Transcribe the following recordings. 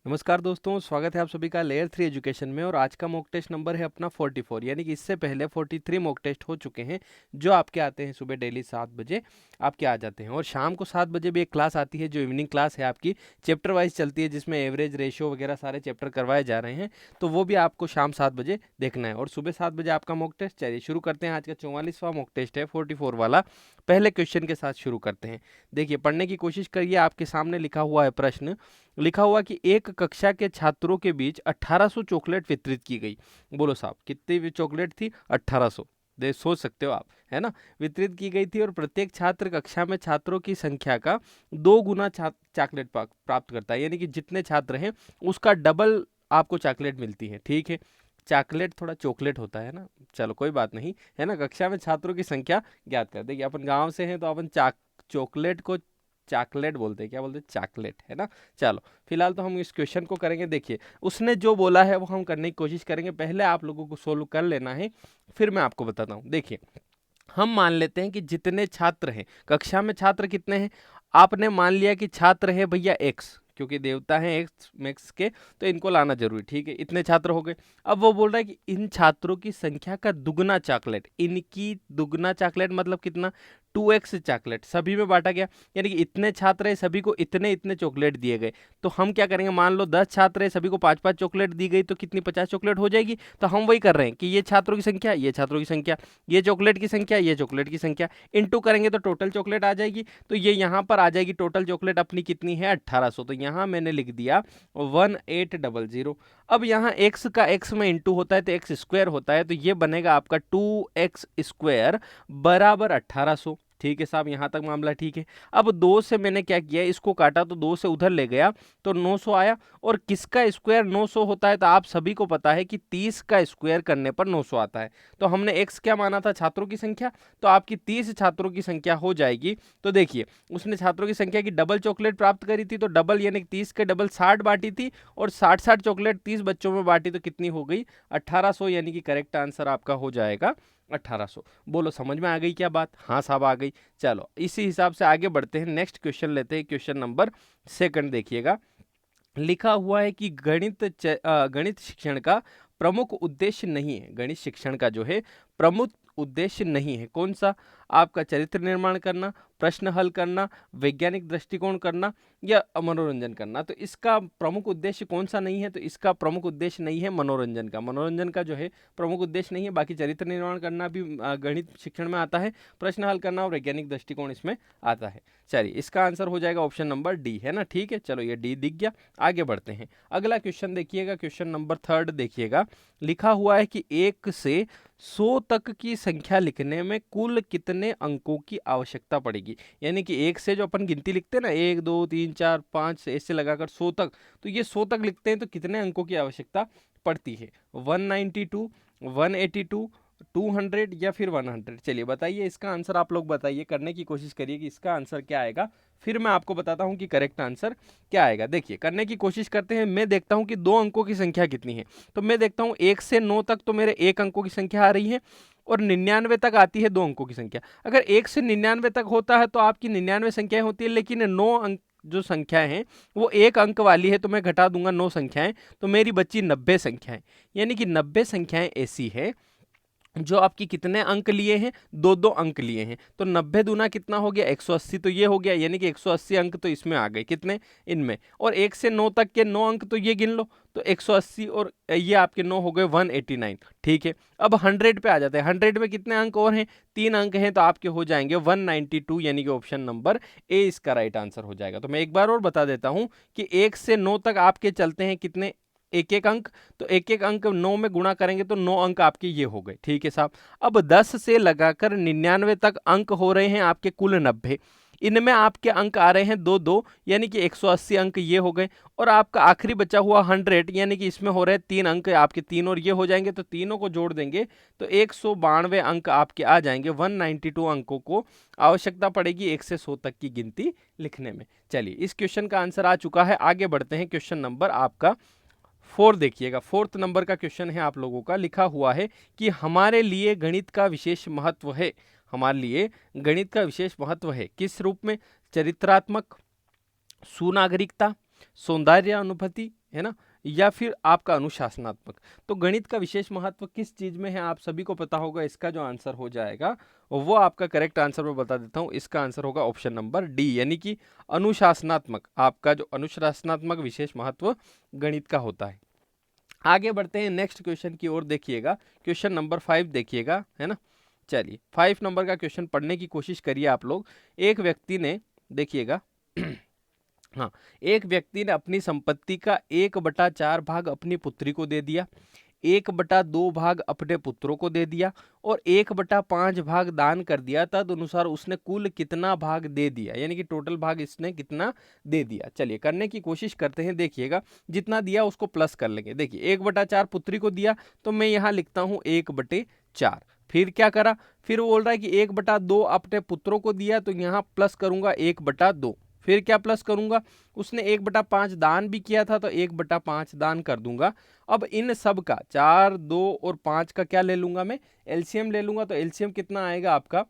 नमस्कार दोस्तों, स्वागत है आप सभी का लेयर 3 एजुकेशन में। और आज का मॉक टेस्ट नंबर है अपना 44, यानी कि इससे पहले 43 मॉक टेस्ट हो चुके हैं जो आपके आते हैं सुबह डेली 7 बजे आपके आ जाते हैं। और शाम को 7 बजे भी एक क्लास आती है जो इवनिंग क्लास है आपकी, चैप्टर वाइज चलती है, जिसमें एवरेज रेशियो वगैरह सारे चैप्टर करवाए जा रहे हैं। तो वो भी आपको शाम 7 बजे देखना है और सुबह 7 बजे आपका मॉक टेस्ट। चलिए शुरू करते हैं। आज का 44वां मॉक टेस्ट है, 44 वाला। पहले क्वेश्चन के साथ शुरू करते हैं। देखिए, पढ़ने की कोशिश करिए। आपके सामने लिखा हुआ है प्रश्न, लिखा हुआ कि एक कक्षा के छात्रों के बीच 1800 चॉकलेट वितरित की गई। बोलो साहब, कितनी चॉकलेट थी? 1800। दे सोच सकते हो आप, है ना। वितरित की गई थी और प्रत्येक छात्र कक्षा में छात्रों की संख्या का 2 गुना चॉकलेट प्राप्त करता है, यानी कि जितने छात्र हैं उसका डबल आपको चॉकलेट मिलती है। ठीक है, चॉकलेट थोड़ा चॉकलेट होता है ना, चलो कोई बात नहीं, है ना। कक्षा में छात्रों की संख्या ज्ञात कर। देखिए, अपन गांव से हैं तो अपन चॉकलेट को चॉकलेट बोलते हैं। क्या बोलते हैं? चॉकलेट, है ना। चलो फिलहाल तो हम इस क्वेश्चन को करेंगे। देखिए, उसने जो बोला है वो हम करने की कोशिश करेंगे। पहले आप लोगों को सोल्व कर लेना है, फिर मैं आपको बताता हूँ। देखिए, हम मान लेते हैं कि जितने छात्र हैं कक्षा में, छात्र कितने हैं? आपने मान लिया कि छात्र है भैया एक्स, क्योंकि देवता हैं एक्स मैक्स के, तो इनको लाना जरूरी। ठीक है, इतने छात्र हो गए। अब वो बोल रहा है कि इन छात्रों की संख्या का दुगना चॉकलेट, इनकी दुगना चॉकलेट मतलब कितना? 2x चॉकलेट सभी में बांटा गया, यानी कि इतने छात्र हैं, सभी को इतने इतने चॉकलेट दिए गए। तो हम क्या करेंगे, मान लो 10 छात्र हैं, सभी को 5-5 चॉकलेट दी गई, तो कितनी? 50 चॉकलेट हो जाएगी। तो हम वही कर रहे हैं कि ये छात्रों की संख्या, ये छात्रों की संख्या, ये चॉकलेट की संख्या, ये चॉकलेट की संख्या, इनटू करेंगे तो टोटल चॉकलेट आ जाएगी। तो ये यहाँ पर आ जाएगी। टोटल चॉकलेट अपनी कितनी है? 1800। तो यहाँ मैंने लिख दिया 1800। अब यहाँ x का x में इंटू होता है तो एक्स स्क्वायर होता है, तो ये बनेगा आपका 2x स्क्वायर बराबर 1800। ठीक है साहब, यहाँ तक मामला ठीक है। अब 2 से मैंने क्या किया, इसको काटा तो 2 से उधर ले गया तो 900 आया। और किसका स्क्वायर 900 होता है? तो आप सभी को पता है कि 30 का स्क्वायर करने पर 900 आता है। तो हमने x क्या माना था? छात्रों की संख्या। तो आपकी 30 छात्रों की संख्या हो जाएगी। तो देखिए, उसने छात्रों की संख्या की डबल चॉकलेट प्राप्त करी थी, तो डबल यानी 30 के डबल 60 बांटी थी, और 60-60 चॉकलेट 30 बच्चों में बांटी, तो कितनी हो गई? 1800। यानी कि करेक्ट आंसर आपका हो जाएगा 1800। बोलो, समझ में आ गई क्या बात? हाँ साहब, आ गई। चलो इसी हिसाब से आगे बढ़ते हैं, नेक्स्ट क्वेश्चन लेते हैं। क्वेश्चन नंबर 2 देखिएगा। लिखा हुआ है कि गणित शिक्षण का प्रमुख उद्देश्य नहीं है। गणित शिक्षण का जो है प्रमुख उद्देश्य नहीं है। कौन सा? आपका चरित्र निर्माण करना, प्रश्न हल करना, वैज्ञानिक दृष्टिकोण करना, या मनोरंजन करना। तो इसका प्रमुख उद्देश्य कौन सा नहीं है? तो इसका प्रमुख उद्देश्य नहीं है मनोरंजन का। मनोरंजन का जो है प्रमुख उद्देश्य नहीं है। बाकी चरित्र निर्माण करना भी गणित शिक्षण में आता है, प्रश्न हल करना और वैज्ञानिक दृष्टिकोण इसमें आता है। चलिए, इसका आंसर हो जाएगा ऑप्शन नंबर डी, है ना। ठीक है, चलो ये डी दिख गया। आगे बढ़ते हैं, अगला क्वेश्चन देखिएगा। क्वेश्चन नंबर 3 देखिएगा। लिखा हुआ है कि 1 से 100 तक की संख्या लिखने में कुल कितने अंकों की आवश्यकता पड़ेगी? यानी कि 1 से जो अपन गिनती लिखते हैं ना, 1 2 3 4 5 ऐसे लगाकर 100 तक, तो ये 100 तक लिखते हैं तो कितने अंकों की आवश्यकता पड़ती है? 192, 182, 200 या फिर 100? चलिए बताइए, इसका आंसर आप लोग बताइए, करने की कोशिश करिए कि इसका आंसर क्या आएगा। फिर मैं आपको बताता हूं कि करेक्ट आंसर क्या आएगा। देखिए, करने की कोशिश करते हैं। मैं देखता हूं कि 2 अंकों की संख्या कितनी है। तो मैं देखता हूं 1 से 9 तक तो मेरे 1 अंकों की संख्या आ रही है, और 99 तक आती है 2 अंकों की संख्या। अगर 1 से 99 तक होता है तो आपकी 99 संख्याएं होती है, लेकिन 9 अंक जो संख्याएं हैं वो 1 अंक वाली है, तो मैं घटा दूंगा 9 संख्याएं, तो मेरी बची 90 संख्याएं। यानी कि 90 संख्याएं ऐसी है जो आपकी कितने अंक लिए हैं? 2-2 अंक लिए हैं। तो 90 दूना कितना हो गया? 180। तो ये हो गया, यानी कि 180 अंक तो इसमें आ गए। कितने? इनमें। और 1 से 9 तक के 9 अंक तो ये गिन लो, तो 180 और ये आपके 9 हो गए 189। ठीक है, अब 100 पे आ जाते हैं। 100 में कितने अंक और हैं? 3 अंक हैं, तो आपके हो जाएंगे 192, यानी कि ऑप्शन नंबर ए इसका राइट आंसर हो जाएगा। तो मैं एक बार और बता देता हूं कि 1 से 9 तक आपके चलते हैं कितने? एक एक अंक। तो एक एक अंक 9 में गुणा करेंगे तो 9 अंक आपके ये हो गए। ठीक है साहब, अब 10 से लगाकर 99 तक अंक हो रहे हैं आपके कुल 90। इनमें आपके अंक आ रहे हैं 2-2, यानी कि 180 अंक ये हो गए। और आपका आखिरी बचा हुआ 100, यानी कि इसमें हो रहे हैं 3 अंक आपके, 3 और ये हो जाएंगे, तो तीनों को जोड़ देंगे तो 192 अंक आपके आ जाएंगे। 192 अंकों को आवश्यकता पड़ेगी 1 से 100 तक की गिनती लिखने में। चलिए, इस क्वेश्चन का आंसर आ चुका है। आगे बढ़ते हैं, क्वेश्चन नंबर आपका 4 देखिएगा। 4th नंबर का क्वेश्चन है आप लोगों का। लिखा हुआ है कि हमारे लिए गणित का विशेष महत्व है। हमारे लिए गणित का विशेष महत्व है किस रूप में? चरित्रात्मक, सुनागरिकता, सौंदर्य अनुभूति, है ना, या फिर आपका अनुशासनात्मक। तो गणित का विशेष महत्व किस चीज में है आप सभी को पता होगा। इसका जो आंसर हो जाएगा वो आपका करेक्ट आंसर मैं बता देता हूँ, इसका आंसर होगा ऑप्शन नंबर डी, यानी कि अनुशासनात्मक। आपका जो अनुशासनात्मक विशेष महत्व गणित का होता है। आगे बढ़ते हैं नेक्स्ट क्वेश्चन की ओर, देखिएगा क्वेश्चन नंबर 5 देखिएगा, है ना। चलिए 5 नंबर का क्वेश्चन पढ़ने की कोशिश करिए आप लोग। एक व्यक्ति ने, देखिएगा हाँ, एक व्यक्ति ने अपनी संपत्ति का 1/4 भाग अपनी पुत्री को दे दिया, 1/2 भाग अपने पुत्रों को दे दिया और 1/5 भाग दान कर दिया। तदनुसार उसने कुल कितना भाग दे दिया, यानी कि टोटल भाग इसने कितना दे दिया। चलिए करने की कोशिश करते हैं। देखिएगा जितना दिया उसको प्लस कर लेंगे। देखिए 1/4 पुत्री को दिया तो मैं यहाँ लिखता हूँ 1/4। फिर क्या करा, फिर वो बोल रहा है कि 1/2 अपने पुत्रों को दिया तो यहाँ प्लस करूंगा 1/2। फिर क्या प्लस करूंगा, उसने 1/5 दान भी किया था तो 1/5 दान कर दूंगा। अब इन सब का 4, 2 और 5 का क्या ले लूंगा, मैं एलसीएम ले लूंगा। तो एलसीएम कितना आएगा आपका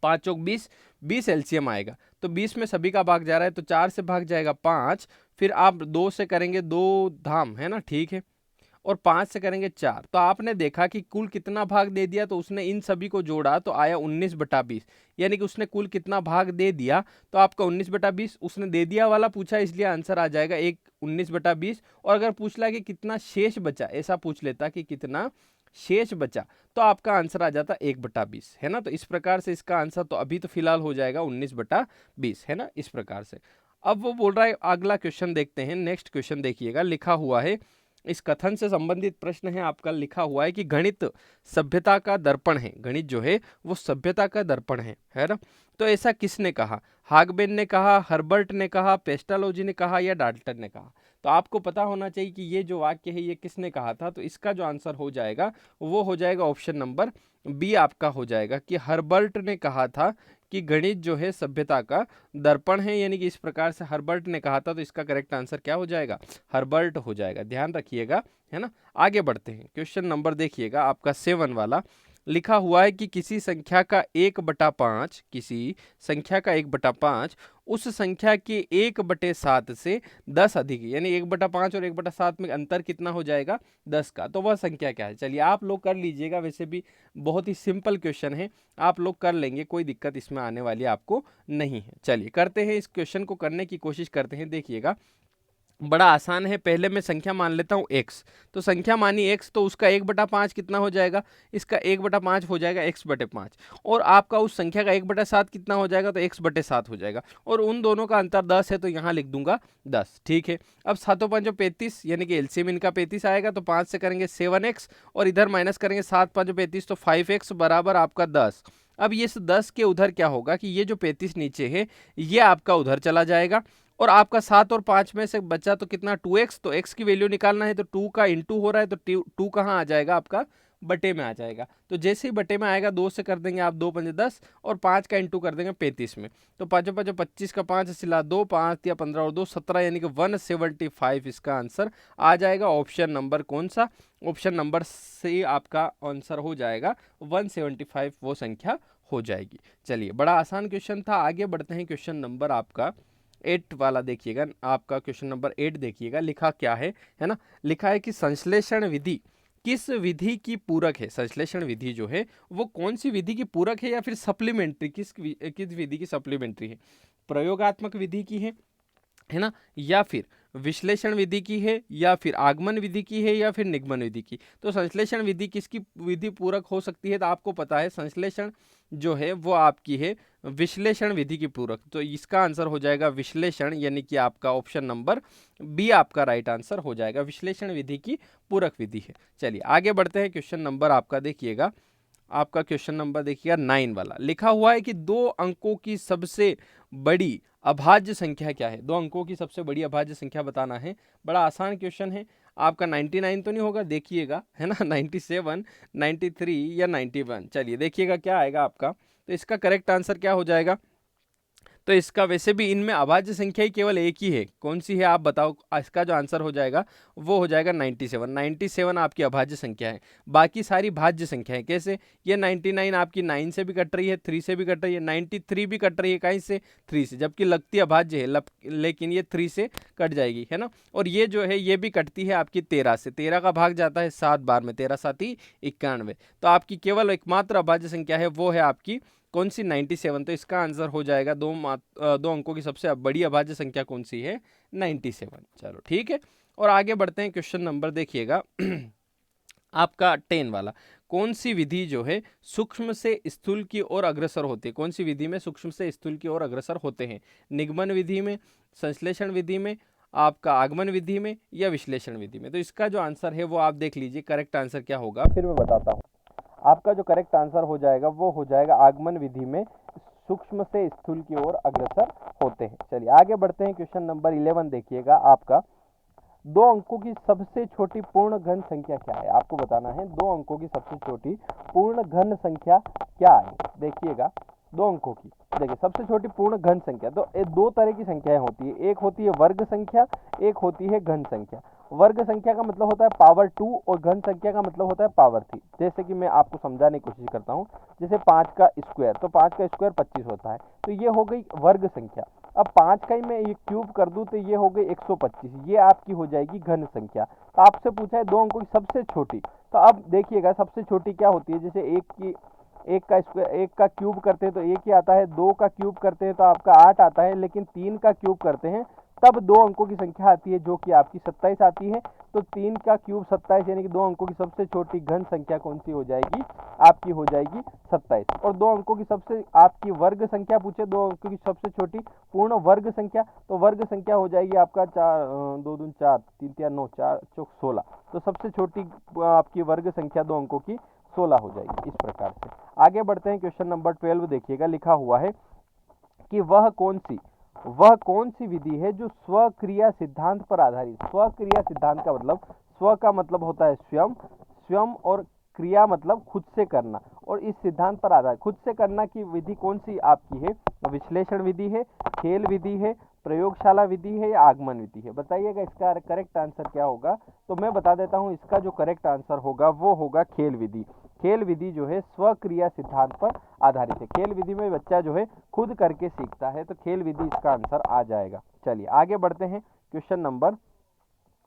5 चौक 20, 20 एलसीएम आएगा। तो 20 में सभी का भाग जा रहा है तो 4 से भाग जाएगा 5, फिर आप 2 से करेंगे 2 धाम, है ना, ठीक है, और 5 से करेंगे 4। तो आपने देखा कि कुल कितना भाग दे दिया, तो उसने इन सभी को जोड़ा तो आया 19/20, यानी कि उसने कुल कितना भाग दे दिया। तो आपका 19/20 उसने दे दिया वाला पूछा, इसलिए आंसर आ जाएगा 19/20। और अगर पूछ ला कि कितना शेष बचा, ऐसा पूछ लेता कि कितना शेष बचा, तो आपका आंसर आ जाता 1/20, है ना। तो इस प्रकार से इसका आंसर तो अभी तो फिलहाल हो जाएगा 19/20, है ना, इस प्रकार से। अब वो बोल रहा है, अगला क्वेश्चन देखते हैं। नेक्स्ट क्वेश्चन देखिएगा, लिखा हुआ है, इस कथन से संबंधित प्रश्न है आपका। लिखा हुआ है कि गणित सभ्यता का दर्पण है। गणित जो है वो सभ्यता का दर्पण है ना। तो ऐसा किसने कहा, हागबेन ने कहा, हर्बर्ट ने कहा, पेस्टालोजी ने कहा या डाल्टन ने कहा। तो आपको पता होना चाहिए कि ये जो वाक्य है ये किसने कहा था। तो इसका जो आंसर हो जाएगा वो हो जाएगा ऑप्शन नंबर बी आपका हो जाएगा, कि हर्बर्ट ने कहा था कि गणित जो है सभ्यता का दर्पण है, यानी कि इस प्रकार से हर्बर्ट ने कहा था। तो इसका करेक्ट आंसर क्या हो जाएगा, हर्बर्ट हो जाएगा, ध्यान रखिएगा, है ना। आगे बढ़ते हैं, क्वेश्चन नंबर देखिएगा आपका 7 वाला। लिखा हुआ है कि किसी संख्या का 1/5, किसी संख्या का 1/5 उस संख्या के 1/7 से 10 अधिक, यानी 1/5 और 1/7 में अंतर कितना हो जाएगा, 10 का। तो वह संख्या क्या है। चलिए आप लोग कर लीजिएगा, वैसे भी बहुत ही सिंपल क्वेश्चन है, आप लोग कर लेंगे, कोई दिक्कत इसमें आने वाली आपको नहीं है। चलिए करते हैं, इस क्वेश्चन को करने की कोशिश करते हैं। देखिएगा बड़ा आसान है। पहले मैं संख्या मान लेता हूँ x, तो संख्या मानी x, तो उसका 1/5 कितना हो जाएगा, इसका 1/5 हो जाएगा x/5। और आपका उस संख्या का 1/7 कितना हो जाएगा, तो x/7 हो जाएगा। और उन दोनों का अंतर 10 है तो यहाँ लिख दूंगा 10, ठीक है। अब 7 5 35, यानी कि एलसीएम इनका 35 आएगा, तो 5 से करेंगे 7x और इधर माइनस करेंगे 7 5 35, तो 5x बराबर आपका 10। अब ये 10 के उधर क्या होगा कि ये जो 35 नीचे है ये आपका उधर चला जाएगा, और आपका 7 और 5 में से बचा तो कितना 2x, तो x की वैल्यू निकालना है तो 2 का इंटू हो रहा है, तो 2 कहाँ आ जाएगा आपका, बटे में आ जाएगा। तो जैसे ही बटे में आएगा 2 से कर देंगे आप 2 पंजे 10 और 5 का इंटू कर देंगे 35 में, तो 5 5 25 का 5 सिला 2, 5 या 15 और 2 17, यानी कि 175 इसका आंसर आ जाएगा। ऑप्शन नंबर कौन सा, ऑप्शन नंबर से आपका आंसर हो जाएगा 175, वो संख्या हो जाएगी। चलिए बड़ा आसान क्वेश्चन था। आगे बढ़ते हैं, क्वेश्चन नंबर आपका 8 वाला देखिएगा, आपका क्वेश्चन नंबर 8 देखिएगा। लिखा क्या है ना, लिखा है कि संश्लेषण विधि किस विधि की पूरक है। संश्लेषण विधि जो है वो कौन सी विधि की पूरक है या फिर सप्लीमेंट्री, किस विधि की सप्लीमेंट्री है, प्रयोगात्मक विधि की है ना, या फिर विश्लेषण विधि की है, या फिर आगमन विधि की है, या फिर निगमन विधि की। तो संश्लेषण विधि किसकी विधि पूरक हो सकती है, तो आपको पता है संश्लेषण जो है वो आपकी है विश्लेषण विधि की पूरक। तो इसका आंसर हो जाएगा विश्लेषण, यानी कि आपका ऑप्शन नंबर बी आपका राइट आंसर हो जाएगा, विश्लेषण विधि की पूरक विधि है। चलिए आगे बढ़ते हैं, क्वेश्चन नंबर आपका देखिएगा, आपका क्वेश्चन नंबर देखिएगा 9 वाला। लिखा हुआ है कि 2 अंकों की सबसे बड़ी अभाज्य संख्या क्या है। 2 अंकों की सबसे बड़ी अभाज्य संख्या बताना है। बड़ा आसान क्वेश्चन है। आपका 99 तो नहीं होगा, देखिएगा, है ना, 97, 93 या 91। चलिए देखिएगा क्या आएगा आपका। तो इसका करेक्ट आंसर क्या हो जाएगा, तो इसका वैसे भी इनमें अभाज्य संख्या ही केवल एक ही है, कौन सी है आप बताओ। इसका जो आंसर हो जाएगा वो हो जाएगा 97। 97 आपकी अभाज्य संख्या है, बाकी सारी भाज्य संख्या है। कैसे, ये 99 आपकी 9 से भी कट रही है, 3 से भी कट रही है, 93 भी कट रही है कहीं से, 3 से, जबकि लगती अभाज्य है, लेकिन ये 3 से कट जाएगी, है ना। और ये जो है ये भी कटती है आपकी 13 से, 13 का भाग जाता है 7 बार में, 13 7 91। तो आपकी केवल एकमात्र अभाज्य संख्या है वो है आपकी कौन सी, 97। तो इसका आंसर हो जाएगा दो अंकों की सबसे बड़ी अभाज्य संख्या कौन सी है, 97। चलो ठीक है, और आगे बढ़ते हैं। क्वेश्चन नंबर देखिएगा आपका 10 वाला। कौन सी विधि जो है सूक्ष्म से स्थूल की ओर अग्रसर होती है, कौन सी विधि में सूक्ष्म से स्थूल की ओर अग्रसर होते हैं, निगमन विधि में, संश्लेषण विधि में, आपका आगमन विधि में, या विश्लेषण विधि में। तो इसका जो आंसर है वो आप देख लीजिए, करेक्ट आंसर क्या होगा फिर मैं बताता हूँ। आपका जो करेक्ट आंसर हो जाएगा वो हो जाएगा आगमन विधि में सूक्ष्म से स्थूल की ओर अग्रसर होते हैं। चलिए आगे बढ़ते हैं। क्वेश्चन नंबर 11 देखिएगा आपका, 2 अंकों की सबसे छोटी पूर्ण घन संख्या क्या है, आपको बताना है 2 अंकों की सबसे छोटी पूर्ण घन संख्या क्या है। देखिएगा 2 अंकों की, देखिए सबसे छोटी पूर्ण घन संख्या, तो ये 2 तरह की संख्याएं होती है, एक होती है वर्ग संख्या, एक होती है घन संख्या। वर्ग संख्या का मतलब होता है पावर 2 और घन संख्या का मतलब होता है पावर 3। जैसे कि मैं आपको समझाने की कोशिश करता हूँ, जैसे 5 का स्क्वायर, तो 5 का स्क्वायर 25 होता है, तो ये हो गई वर्ग संख्या। अब 5 का ही मैं ये क्यूब कर दूं तो ये हो गई 125, ये आपकी हो जाएगी घन संख्या। तो आपसे पूछा है 2 अंकों की सबसे छोटी, तो अब देखिएगा सबसे छोटी क्या होती है, जैसे एक का क्यूब करते हैं तो एक ही आता है, 2 का क्यूब करते हैं तो आपका 8 आता है, लेकिन 3 का क्यूब करते हैं तब 2 अंकों की संख्या आती है जो कि आपकी 27 आती है। तो 3 का क्यूब 27, यानी कि 2 अंकों की सबसे छोटी घन संख्या कौन सी हो जाएगी, आपकी हो जाएगी 27। और 2 अंकों की सबसे आपकी वर्ग संख्या पूछे, 2 अंकों की सबसे छोटी पूर्ण वर्ग संख्या, तो वर्ग संख्या हो जाएगी आपका 2 दूनी 4, 3 तिया 9, 4 चौक 16। तो सबसे छोटी आपकी वर्ग संख्या 2 अंकों की 16 हो जाएगी। इस प्रकार से आगे बढ़ते हैं। क्वेश्चन नंबर 12 देखिएगा, लिखा हुआ है कि वह कौन सी विधि है जो स्वक्रिया सिद्धांत पर आधारित। स्वक्रिया सिद्धांत का मतलब, स्व का मतलब होता है स्वयं, स्वयं और क्रिया मतलब खुद से करना, और इस सिद्धांत पर आधारित खुद से करना की विधि कौन सी आपकी है, विश्लेषण विधि है, खेल विधि है, प्रयोगशाला विधि है, या आगमन विधि है। बताइएगा इसका करेक्ट आंसर क्या होगा। तो मैं बता देता हूं, इसका जो करेक्ट आंसर होगा वो होगा खेल विधि। खेल विधि जो है स्वक्रिया सिद्धांत पर आधारित है। खेल विधि में बच्चा जो है खुद करके सीखता है, तो खेल विधि इसका आंसर आ जाएगा। चलिए आगे बढ़ते हैं। क्वेश्चन नंबर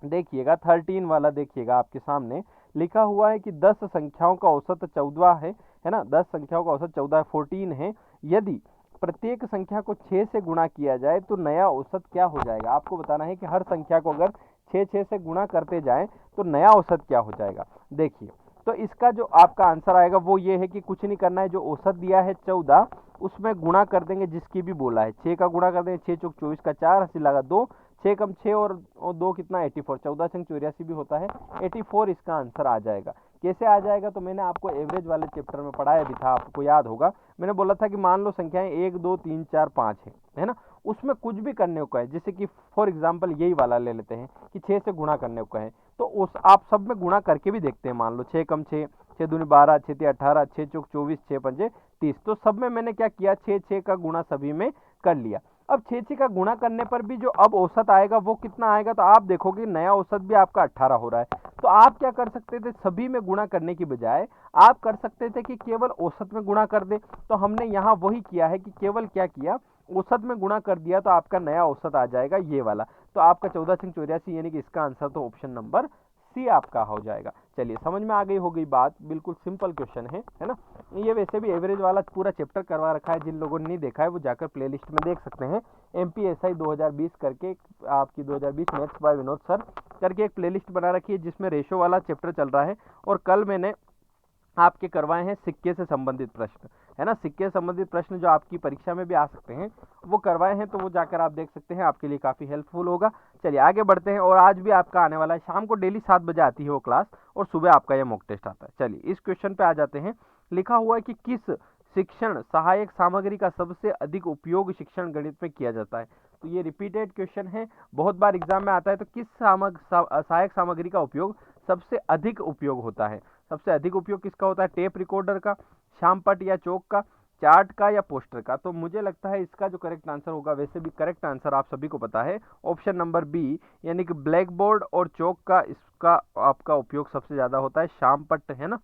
देखिएगा 13 वाला, देखिएगा आपके सामने लिखा हुआ है कि 10 संख्याओं का औसत 14 है ना, 10 संख्याओं का औसत 14 है। यदि प्रत्येक संख्या को 6 से गुणा किया जाए तो नया औसत क्या हो जाएगा। आपको बताना है कि हर संख्या को अगर 6 से गुणा करते जाएं तो नया औसत क्या हो जाएगा। देखिए, तो इसका जो आपका आंसर आएगा वो ये है कि कुछ नहीं करना है, जो औसत दिया है 14 उसमें गुणा कर देंगे जिसकी भी बोला है, 6 का गुणा कर देंगे, 6 चौक 24 का 4, हंसी लगा 2, 6 कम 6 और 2 कितना 84, 14 संग 84 भी होता है, 84 इसका आंसर आ जाएगा। कैसे आ जाएगा, तो मैंने आपको एवरेज वाले चैप्टर में पढ़ाया भी था, आपको याद होगा। मैंने बोला था कि मान लो संख्याएं 1 2 3 4 5 है ना, उसमें कुछ भी करने को है, जैसे कि फॉर एग्जाम्पल यही वाला ले लेते हैं कि 6 से गुणा करने को है, तो उस आप सब में गुणा करके भी देखते हैं। मान लो 6 कम 6, 6 दूनी 12, 6 तिया 18, 6 चौक 24, 6 पंजे 30, तो सब में मैंने क्या किया, 6 का गुणा सभी में कर लिया। अब 6 का गुणा करने पर भी जो अब औसत आएगा वो कितना आएगा, तो आप देखोगे नया औसत भी आपका 18 हो रहा है। तो आप क्या कर सकते थे, सभी में गुणा करने की बजाय आप कर सकते थे कि केवल औसत में गुणा कर दे। तो हमने यहाँ वही किया है कि केवल क्या किया, औसत में गुणा कर दिया, तो आपका नया औसत आ जाएगा ये वाला। तो आपका 14 से 84, यानी कि इसका आंसर तो ऑप्शन नंबर सी आपका हो जाएगा। चलिए समझ में आ गई होगी बात, बिल्कुल सिंपल क्वेश्चन है ना। ये वैसे भी एवरेज वाला पूरा चैप्टर करवा रखा है, जिन लोगों ने नहीं देखा है वो जाकर प्लेलिस्ट में देख सकते हैं। MPSI 2020 करके आपकी 2020 मैथ्स बाय विनोद सर करके एक प्लेलिस्ट बना रखी है, जिसमें रेशो वाला चैप्टर चल रहा है। और कल मैंने आपके करवाए हैं सिक्के से संबंधित प्रश्न, है ना, सिक्के से संबंधित प्रश्न जो आपकी परीक्षा में भी आ सकते हैं वो करवाए हैं, तो वो जाकर आप देख सकते हैं, आपके लिए काफ़ी हेल्पफुल होगा। चलिए आगे बढ़ते हैं। और आज भी आपका आने वाला है, शाम को डेली 7 बजे आती है वो क्लास, और सुबह आपका यह मॉक टेस्ट आता है। चलिए इस क्वेश्चन पे आ जाते हैं। लिखा हुआ है कि किस शिक्षण सहायक सामग्री का सबसे अधिक उपयोग शिक्षण गणित में किया जाता है। तो ये रिपीटेड क्वेश्चन है, बहुत बार एग्जाम में आता है। तो किस सहायक सामग्री का उपयोग सबसे अधिक उपयोग होता है। सबसे अधिक उपयोग किसका होता है, टेप रिकॉर्डर का, श्यामपट्ट या चौक का, चार्ट का या पोस्टर का। तो मुझे लगता है इसका जो करेक्ट आंसर होगा, वैसे भी करेक्ट आंसर आप सभी को पता है ऑप्शन नंबर बी, यानी कि ब्लैक बोर्ड और चौक का इसका आपका उपयोग सबसे ज़्यादा होता है। श्याम पट्ट है ना,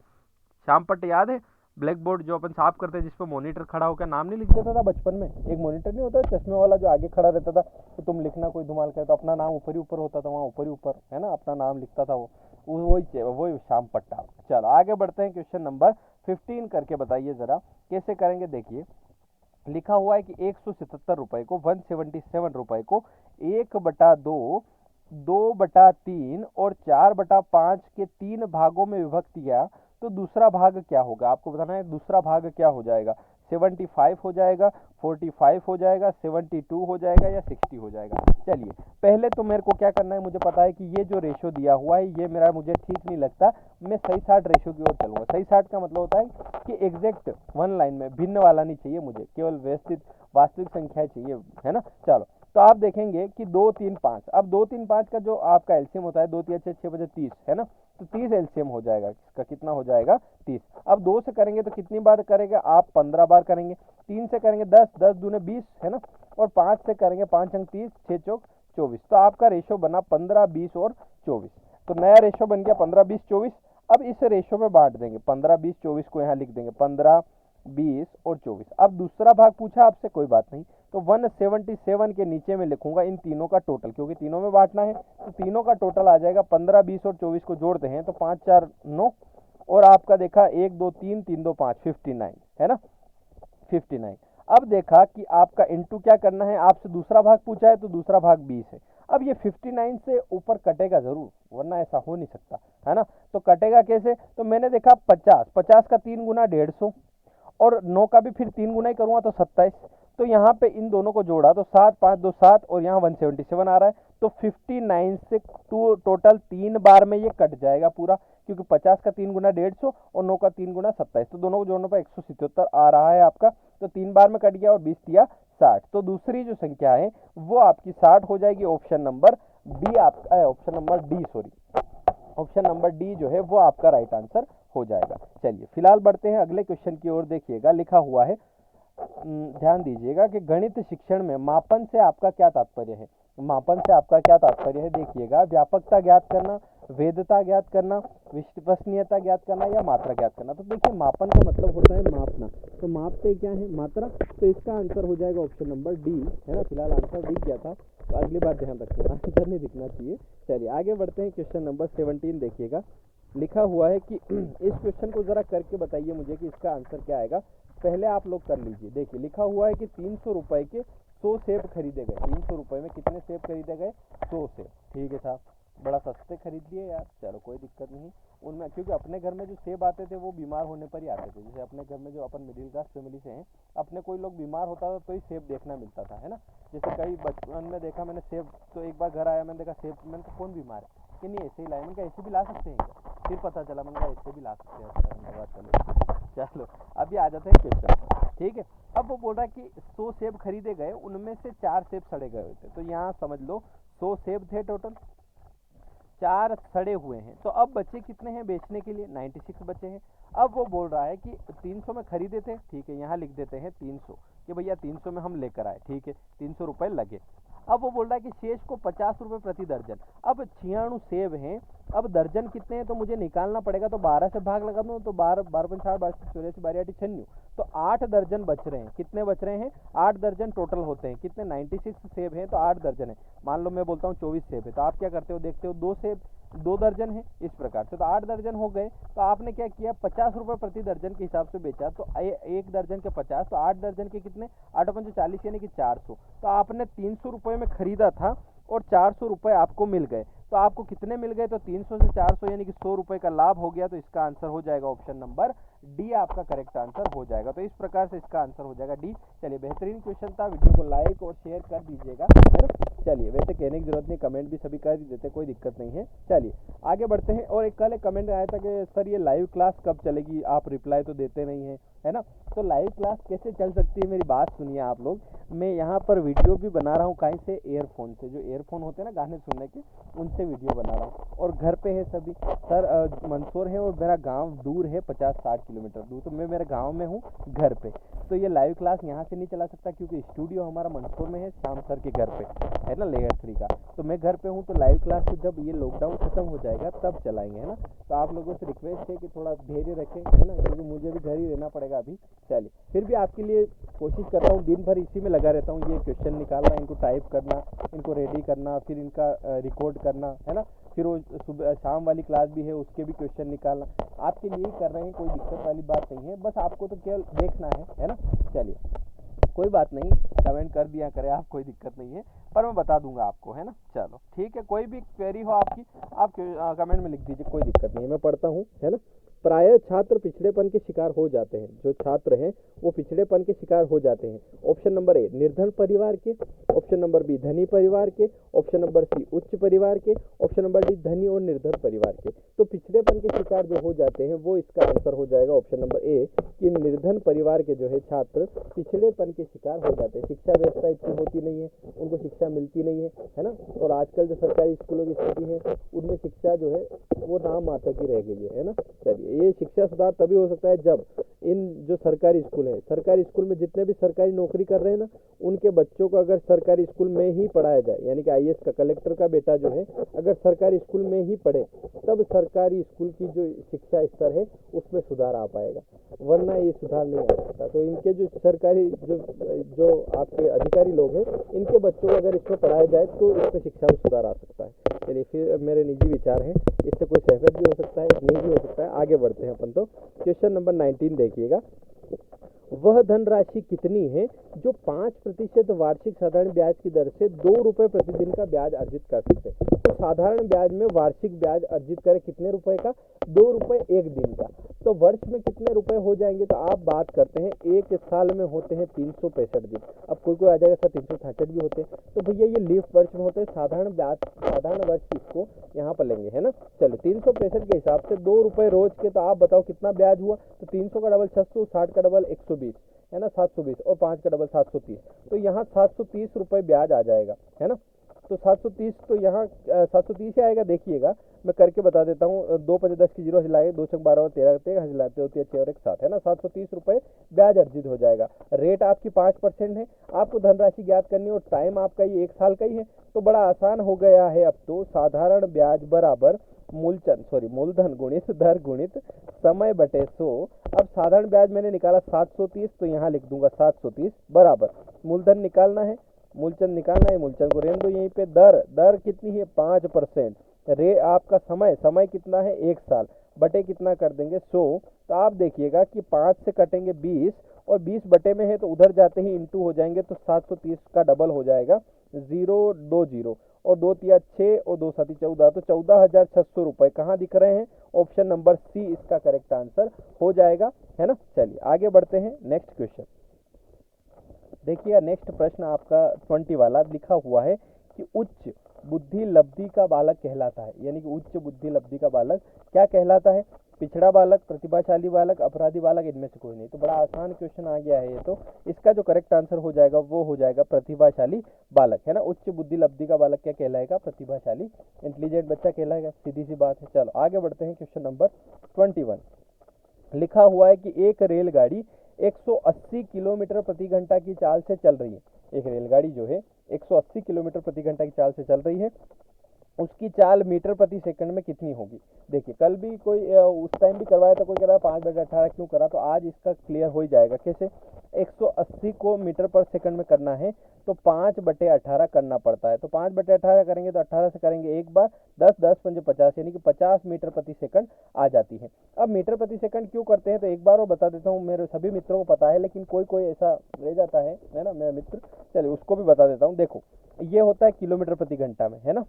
श्याम पट्ट याद है, ब्लैक बोर्ड जो अपन साफ करते हैं जिस पर मॉनिटर खड़ा होकर नाम नहीं लिख देता था बचपन में, एक मॉनिटर नहीं होता चश्मे वाला जो आगे खड़ा रहता था, तो तुम लिखना कोई धुमाल करे तो अपना नाम ऊपर ही ऊपर होता था, वहाँ ऊपर ही ऊपर है ना अपना नाम लिखता था वो, वही श्याम पट्टा। चलो आगे बढ़ते हैं, क्वेश्चन नंबर 15 करके बताइए जरा कैसे करेंगे। देखिए लिखा हुआ है कि 177 रुपए को 177 रुपए को 1/2, 2/3 और 4/5 के 3 भागों में विभक्त किया तो दूसरा भाग क्या होगा। आपको बताना है दूसरा भाग क्या हो जाएगा, 75 हो जाएगा, 45 हो जाएगा, 72 हो जाएगा या 60 हो जाएगा। चलिए पहले तो मेरे को क्या करना है, मुझे पता है कि ये जो रेशो दिया हुआ है ये मेरा मुझे ठीक नहीं लगता, मैं सही 60 रेशो की ओर चलूंगा। सही 60 का मतलब होता है कि एग्जैक्ट वन लाइन में, भिन्न वाला नहीं चाहिए मुझे, केवल व्यवस्थित वास्तविक संख्याएं चाहिए, है ना। चलो तो आप देखेंगे कि 2 3 5, अब 2 3 5 का जो आपका एलसीएम होता है 2 3 6 6 बजे 30 है ना, तो 30 एलसीएम हो जाएगा इसका, कितना हो जाएगा 30। अब 2 से करेंगे तो कितनी बार करेंगे आप, 15 बार करेंगे। 3 से करेंगे 10, 10 दूने 20 है ना, और 5 से करेंगे 5 अंक 30, 6 चौक 24। तो आपका रेशो बना 15 20 और 24, तो नया रेशो बन गया 15 20 24। अब इस रेशो में बांट देंगे, 15 20 24 को यहाँ लिख देंगे 15 20 और 24। अब दूसरा भाग पूछा आपसे, कोई बात नहीं, तो 177 के नीचे में लिखूंगा इन तीनों का टोटल, क्योंकि तीनों में बांटना है तो तीनों का टोटल आ जाएगा। 15 20 और 24 को जोड़ते हैं तो 5 4 9, और आपका देखा 1 2 3 3 2 5, 59 है ना, 59। अब देखा कि आपका इंटू क्या करना है, आपसे दूसरा भाग पूछा है तो दूसरा भाग 20 है। अब ये 59 से ऊपर कटेगा जरूर, वरना ऐसा हो नहीं सकता है ना। तो कटेगा कैसे, तो मैंने देखा 50, 50 का 3 गुना 150, और 9 का भी फिर 3 गुना ही करूंगा तो 27। तो यहाँ पे इन दोनों को जोड़ा तो 7 5 2 7, और यहाँ 177 आ रहा है, तो 59 से टोटल 3 बार में ये कट जाएगा पूरा, क्योंकि 50 का 3 गुना 150 और 9 का 3 गुना 27, तो दोनों को जोड़ने पर 177 आ रहा है आपका, तो 3 बार में कट गया और 20 दिया 60। तो दूसरी जो संख्या है वो आपकी 60 हो जाएगी। ऑप्शन नंबर बी आपका, option number D sorry, option number D जो है वो आपका राइट आंसर हो जाएगा। चलिए फिलहाल बढ़ते हैं अगले क्वेश्चन की ओर। देखिएगा लिखा हुआ है, ध्यान दीजिएगा कि गणित शिक्षण में मापन से आपका क्या तात्पर्य है। मापन से आपका क्या तात्पर्य है, देखिएगा व्यापकता ज्ञात करना, वेधता ज्ञात करना, विश्वसनीयता ज्ञात करना या मात्रा ज्ञात करना। तो देखिए मापन का मतलब होता है मापना, तो मापते क्या है, मात्रा, तो इसका आंसर हो जाएगा ऑप्शन नंबर डी है ना। फिलहाल आंसर दिख गया था, तो अगली बार ध्यान रखना आंसर नहीं दिखना चाहिए। चलिए आगे बढ़ते हैं, क्वेश्चन नंबर 17 देखिएगा लिखा हुआ है कि इस क्वेश्चन को जरा करके बताइए मुझे कि इसका आंसर क्या आएगा। पहले आप लोग कर लीजिए। देखिए लिखा हुआ है कि 300 रुपए के 100 सेब खरीदे गए। 300 रुपए में कितने सेब खरीदे गए, 100 सेब। ठीक है साहब, बड़ा सस्ते खरीद लिए यार, चलो कोई दिक्कत नहीं उनमें, क्योंकि अपने घर में जो सेब आते थे वो बीमार होने पर ही आते थे। जैसे अपने घर में जो अपन मिडिल क्लास फैमिली से हैं, अपने कोई लोग बीमार होता था तो ही सेब देखना मिलता था, है ना। जैसे कई बचपन में देखा मैंने सेब, तो एक बार घर आया मैंने देखा सेब, मैंने कहा कौन बीमार है, कि नहीं ऐसे ही लाए, मैंने कहा ऐसे भी ला सकते हैं क्या, फिर पता चला मैंने कहा ऐसे भी ला सकते हैं। चलो चलो अभी आ जाते हैं क्वेश्चन, ठीक है। अब वो बोल रहा है कि 100 सेब खरीदे गए, उनमें से 4 सेब सड़े गए थे। तो यहाँ समझ लो 100 सेब थे टोटल, 4 सड़े हुए हैं, तो अब बचे कितने हैं बेचने के लिए, 96 बचे हैं। अब वो बोल रहा है कि 300 में खरीदे थे, ठीक है, यहाँ लिख देते हैं 300 कि भैया 300 में हम लेकर आए, ठीक है, 300 रुपए लगे। अब वो बोल रहा है कि शेष को 50 रुपए प्रति दर्जन। अब 96 सेब हैं, अब दर्जन कितने हैं तो मुझे निकालना पड़ेगा, तो 12 से भाग लगा दूं तो 12 12 50 12 84 12 96, तो 8 दर्जन बच रहे हैं। कितने बच रहे हैं, 8 दर्जन टोटल होते हैं। कितने, 96 सेब हैं तो 8 दर्जन है। मान लो मैं बोलता हूँ 24 सेब है, तो आप क्या करते हो, देखते हो 2 सेब 2 दर्जन है, इस प्रकार से, तो 8 दर्जन हो गए। तो आपने क्या किया, 50 रुपए प्रति दर्जन के हिसाब से बेचा, तो एक दर्जन के 50, तो 8 दर्जन के कितने, 8 5 40 यानी कि 400। तो आपने 300 रुपए में खरीदा था और 400 रुपए आपको मिल गए, तो आपको कितने मिल गए, तो 300 से 400 यानी कि 100 रुपए का लाभ हो गया। तो इसका आंसर हो जाएगा ऑप्शन नंबर डी, आपका करेक्ट आंसर हो जाएगा। तो इस प्रकार से इसका आंसर हो जाएगा डी। चलिए बेहतरीन क्वेश्चन था, वीडियो को लाइक और शेयर कर दीजिएगा, है ना। चलिए वैसे कहने की जरूरत नहीं, कमेंट भी सभी कर देते, कोई दिक्कत नहीं है। चलिए आगे बढ़ते हैं। और एक कल एक कमेंट आया था कि सर ये लाइव क्लास कब चलेगी, आप रिप्लाई तो देते नहीं हैं, है ना। तो लाइव क्लास कैसे चल सकती है, मेरी बात सुनिए आप लोग। मैं यहाँ पर वीडियो भी बना रहा हूँ, कहीं से, एयरफोन से, जो एयरफोन होते हैं ना गाने सुनने के, उनसे वीडियो बना रहा हूँ, और घर पे है सभी। सर मंदसौर है और मेरा गांव दूर है 50-60 किलोमीटर दूर। तो मैं मेरे गांव में हूँ घर पे, तो ये लाइव क्लास यहाँ से नहीं चला सकता क्योंकि स्टूडियो हमारा मंदसौर में है, श्याम सर के घर पे है ना, लेयर 3 का। तो मैं घर पे हूँ, तो लाइव क्लास तो जब ये लॉकडाउन खत्म हो जाएगा तब चलाएंगे, है ना। तो आप लोगों से रिक्वेस्ट है कि थोड़ा धैर्य रखें, है ना, क्योंकि मुझे भी घर ही रहना पड़ेगा अभी। चलिए, फिर भी आपके लिए कोशिश कर रहा हूँ, दिन भर इसी में लगा रहता हूँ, ये क्वेश्चन निकालना, इनको टाइप करना, इनको रेडी करना, फिर इनका रिकॉर्ड करना, है ना। फिर वो सुबह शाम वाली क्लास भी है, उसके भी क्वेश्चन निकालना, आपके लिए ही कर रहे हैं, कोई दिक्कत वाली बात नहीं है, बस आपको तो केवल देखना है ना। चलिए, कोई बात नहीं, कमेंट कर दिया करें आप, कोई दिक्कत नहीं है, पर मैं बता दूंगा आपको, है ना। चलो ठीक है, कोई भी क्वेरी हो आपकी, आप कमेंट में लिख दीजिए, कोई दिक्कत नहीं है, मैं पढ़ता हूँ, है ना। प्रायः छात्र पिछड़ेपन के शिकार हो जाते हैं, जो छात्र हैं वो पिछड़ेपन के शिकार हो जाते हैं। ऑप्शन नंबर ए निर्धन परिवार के, ऑप्शन नंबर बी धनी परिवार के, ऑप्शन नंबर सी उच्च परिवार के, ऑप्शन नंबर डी धनी और निर्धन परिवार के। तो पिछड़ेपन के शिकार जो हो जाते हैं वो इसका आंसर हो जाएगा ऑप्शन नंबर ए, कि निर्धन परिवार के जो है छात्र पिछड़ेपन के शिकार हो जाते हैं। शिक्षा व्यवस्था इतनी होती नहीं है, उनको शिक्षा मिलती नहीं है ना। और आजकल जो सरकारी स्कूलों की स्थिति है उनमें शिक्षा जो है वो नाम मात्र की रह गई है ना। चलिए, ये शिक्षा सुधार तभी हो सकता है जब इन जो सरकारी स्कूल है, सरकारी स्कूल में जितने भी सरकारी नौकरी कर रहे हैं ना, उनके बच्चों को अगर सरकारी स्कूल में ही पढ़ाया जाए, यानी कि आईएएस का, कलेक्टर का बेटा जो है अगर सरकारी स्कूल में ही पढ़े, तब सरकारी स्कूल की जो शिक्षा स्तर है उसमें सुधार आ पाएगा, वरना ये सुधार नहीं आ सकता। तो इनके जो सरकारी जो आपके अधिकारी लोग हैं, इनके बच्चों को अगर इसमें पढ़ाया जाए तो इसमें शिक्षा में सुधार आ सकता है। चलिए, फिर मेरे निजी विचार हैं, इससे कोई सहमत भी हो सकता है, नहीं भी हो सकता है। आगे बढ़ते हैं अपन। तो क्वेश्चन नंबर 19 देखिएगा, वह धनराशि कितनी है जो 5% वार्षिक साधारण ब्याज की दर से 2 रुपये प्रतिदिन का ब्याज अर्जित कर सकते हैं। तो साधारण ब्याज में वार्षिक ब्याज अर्जित करें कितने रुपए का, 2 रुपये एक दिन का। तो वर्ष में कितने रुपए हो जाएंगे, तो आप बात करते हैं एक साल में होते हैं 365 दिन। अब कोई कोई आ जाएगा सर 366 भी होते हैं, तो भैया ये लीफ वर्ष में होते हैं, साधारण ब्याज, साधारण वर्ष इसको यहाँ पर लेंगे, है ना। चलो, 365 के हिसाब से 2 रुपये रोज के, तो आप बताओ कितना ब्याज हुआ। तो 300 का डबल 600, 60 का डबल 120, है ना, 720, और 5 का डबल 730। तो यहाँ 730 रुपये ब्याज आ जाएगा, है ना। तो 730, तो यहाँ 730 ही आएगा। देखिएगा, मैं करके बता देता हूँ, 2 5 10 की 0 हिलाए, 2 6 12 और 13 13 हिलाते होती है 6 और 1 7, है ना। 730 रुपये ब्याज अर्जित हो जाएगा। रेट आपकी 5% है। आपको धनराशि ज्ञात करनी और टाइम आपका ये 1 साल का ही है, तो बड़ा आसान हो गया है अब तो। साधारण ब्याज बराबर मूलधन गुणित दर गुणित समय बटे 100। अब साधारण ब्याज मैंने निकाला 730, तो यहाँ लिख दूंगा 730 बराबर मूलधन निकालना है, मूलचंद निकालना है, मूलचंद को रहने दो यहीं पे। दर कितनी है, 5%। आपका समय कितना है, 1 साल, बटे कितना कर देंगे 100। तो आप देखिएगा कि 5 से कटेंगे 20, और 20 बटे में है तो उधर जाते ही इंटू हो जाएंगे, तो 730 का डबल हो जाएगा 020, और 2 तिया 6 और 2 7 14, तो 14,600 रुपये कहाँ दिख रहे हैं, ऑप्शन नंबर सी इसका करेक्ट आंसर हो जाएगा, है ना। चलिए, आगे बढ़ते हैं। नेक्स्ट क्वेश्चन देखिएगा, नेक्स्ट प्रश्न आपका 20 वाला लिखा हुआ है कि उच्च बुद्धि लब्धि का बालक कहलाता है, यानी कि उच्च बुद्धि लब्धि का बालक क्या कहलाता है, पिछड़ा बालक, प्रतिभाशाली बालक, अपराधी बालक, इनमें से कोई नहीं। तो बड़ा आसान क्वेश्चन आ गया है ये, तो इसका जो करेक्ट आंसर हो जाएगा वो हो जाएगा प्रतिभाशाली बालक, है ना। उच्च बुद्धि लब्धि का बालक क्या कहलाएगा, प्रतिभाशाली, इंटेलिजेंट बच्चा कहलाएगा, सीधी सी बात है। चलो, आगे बढ़ते हैं। क्वेश्चन नंबर 21 लिखा हुआ है कि एक रेलगाड़ी 180 किलोमीटर प्रति घंटा की चाल से चल रही है। एक रेलगाड़ी जो है 180 किलोमीटर प्रति घंटा की चाल से चल रही है, उसकी चाल मीटर प्रति सेकंड में कितनी होगी। देखिए, कल भी कोई उस टाइम भी करवाया था, कोई कह रहा 5/18 क्यों करा, तो आज इसका क्लियर हो ही जाएगा। कैसे, 180 को मीटर पर सेकंड में करना है तो 5/18 करना पड़ता है। तो 5/18 करेंगे तो 18 से करेंगे एक बार, 10 10 5 50, यानी कि 50 मीटर प्रति सेकंड आ जाती है। अब मीटर प्रति सेकंड क्यों करते हैं, तो एक बार और बता देता हूँ, मेरे सभी मित्रों को पता है, लेकिन कोई कोई ऐसा रह जाता है ना मेरा मित्र, चलिए उसको भी बता देता हूँ। देखो, ये होता है किलोमीटर प्रति घंटा में, है ना।